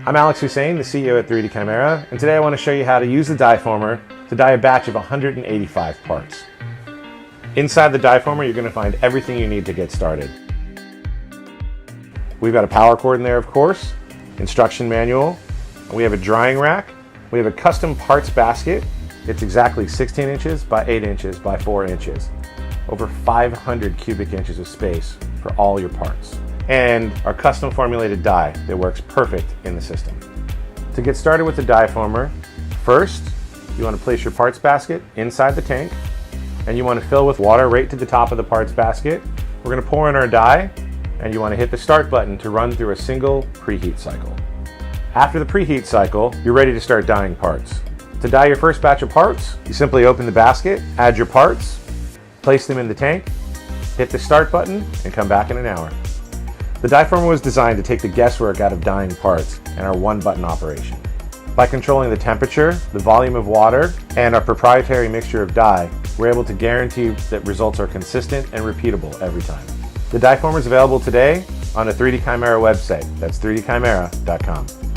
I'm Alex Hussain, the CEO at 3D Chimera, and today I want to show you how to use the die former to die a batch of 185 parts. Inside the die former, you're going to find everything you need to get started. We've got a power cord in there, of course, instruction manual, and we have a drying rack. We have a custom parts basket. It's exactly 16 inches by 8 inches by 4 inches. Over 500 cubic inches of space for all your parts. And our custom formulated die that works perfect in the system. To get started with the die former, first you want to place your parts basket inside the tank, and you want to fill with water right to the top of the parts basket. We're going to pour in our die, and you want to hit the start button to run through a single preheat cycle. After the preheat cycle, you're ready to start dyeing parts. To dye your first batch of parts, you simply open the basket, add your parts, place them in the tank, hit the start button, and come back in an hour. The die former was designed to take the guesswork out of dyeing parts in our one-button operation. By controlling the temperature, the volume of water, and our proprietary mixture of dye, we're able to guarantee that results are consistent and repeatable every time. The die former is available today on the 3D Chimera website. That's 3dchimera.com.